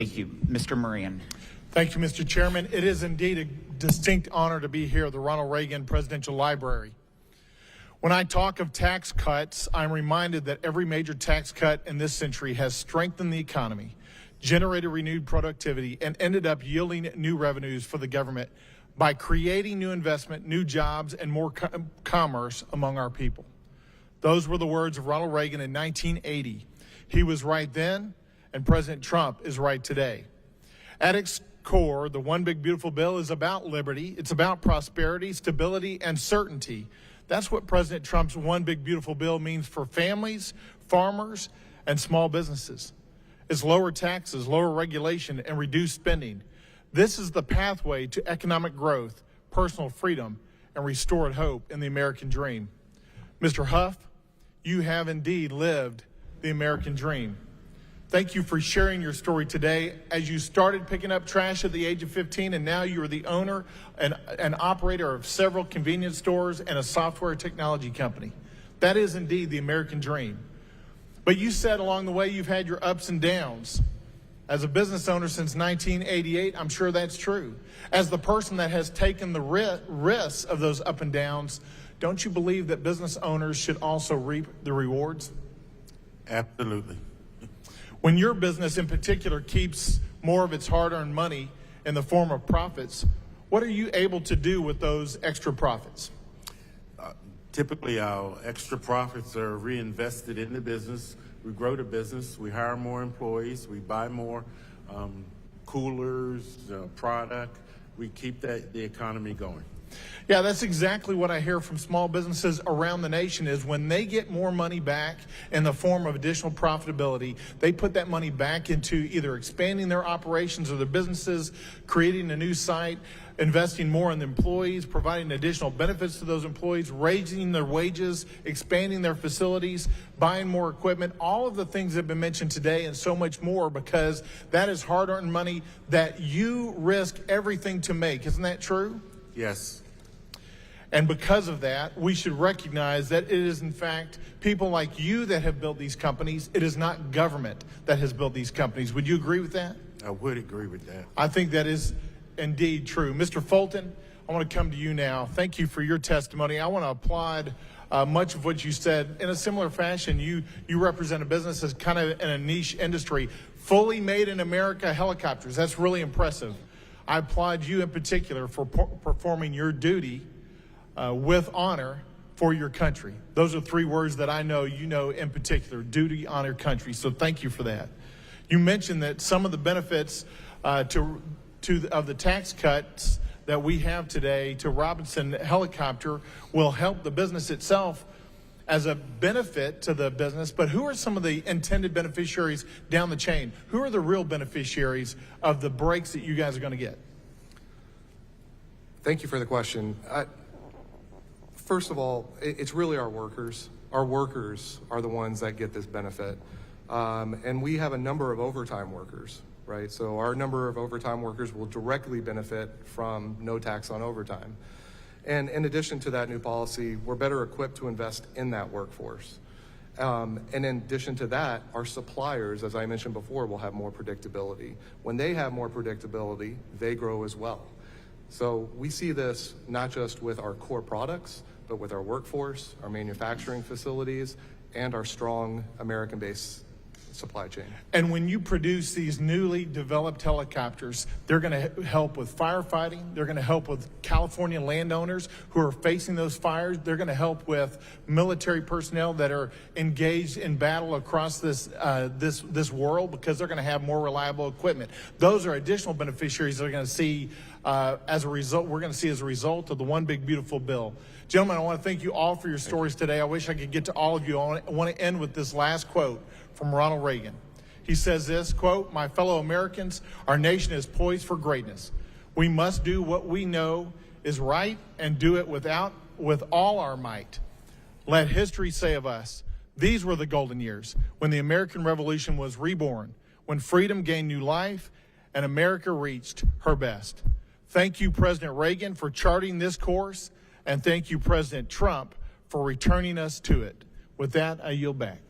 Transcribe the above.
Thank you. Mr. Moran. Thank you, Mr. Chairman. It is indeed a distinct honor to be here at the Ronald Reagan Presidential Library. When I talk of tax cuts, I'm reminded that every major tax cut in this century has strengthened the economy, generated renewed productivity, and ended up yielding new revenues for the government by creating new investment, new jobs, and more commerce among our people. Those were the words of Ronald Reagan in 1980. He was right then, and President Trump is right today. At its core, the One Big Beautiful Bill is about liberty. It's about prosperity, stability, and certainty. That's what President Trump's One Big Beautiful Bill means for families, farmers, and small businesses. It's lower taxes, lower regulation, and reduced spending. This is the pathway to economic growth, personal freedom, and restored hope in the American dream. Mr. Huff, you have indeed lived the American dream. Thank you for sharing your story today. As you started picking up trash at the age of 15, and now you are the owner and operator of several convenience stores and a software technology company. That is indeed the American dream. But you said along the way you've had your ups and downs. As a business owner since 1988, I'm sure that's true. As the person that has taken the risks of those up and downs, don't you believe that business owners should also reap the rewards? Absolutely. When your business in particular keeps more of its hard-earned money in the form of profits, what are you able to do with those extra profits? Typically, our extra profits are reinvested in the business. We grow the business. We hire more employees. We buy more coolers, product. We keep the economy going. Yeah, that's exactly what I hear from small businesses around the nation is when they get more money back in the form of additional profitability, they put that money back into either expanding their operations or their businesses, creating a new site, investing more in the employees, providing additional benefits to those employees, raising their wages, expanding their facilities, buying more equipment, all of the things that have been mentioned today and so much more, because that is hard-earned money that you risk everything to make. Isn't that true? Yes. And because of that, we should recognize that it is, in fact, people like you that have built these companies. It is not government that has built these companies. Would you agree with that? I would agree with that. I think that is indeed true. Mr. Fulton, I want to come to you now. Thank you for your testimony. I want to applaud much of what you said. In a similar fashion, you represent a business that's kind of in a niche industry. Fully made in America helicopters. That's really impressive. I applaud you in particular for performing your duty with honor for your country. Those are three words that I know you know in particular: duty, honor, country. So thank you for that. You mentioned that some of the benefits of the tax cuts that we have today to Robinson Helicopter will help the business itself as a benefit to the business, but who are some of the intended beneficiaries down the chain? Who are the real beneficiaries of the breaks that you guys are going to get? Thank you for the question. First of all, it's really our workers. Our workers are the ones that get this benefit. And we have a number of overtime workers, right? So our number of overtime workers will directly benefit from no tax on overtime. And in addition to that new policy, we're better equipped to invest in that workforce. And in addition to that, our suppliers, as I mentioned before, will have more predictability. When they have more predictability, they grow as well. So we see this not just with our core products, but with our workforce, our manufacturing facilities, and our strong American-based supply chain. And when you produce these newly developed helicopters, they're going to help with firefighting. They're going to help with California landowners who are facing those fires. They're going to help with military personnel that are engaged in battle across this world, because they're going to have more reliable equipment. Those are additional beneficiaries that are going to see as a result. We're going to see as a result of the One Big Beautiful Bill. Gentlemen, I want to thank you all for your stories today. I wish I could get to all of you. I want to end with this last quote from Ronald Reagan. He says this, quote, "My fellow Americans, our nation is poised for greatness. We must do what we know is right and do it with all our might. Let history say of us, these were the golden years when the American Revolution was reborn, when freedom gained new life and America reached her best." Thank you, President Reagan, for charting this course, and thank you, President Trump, for returning us to it. With that, I yield back.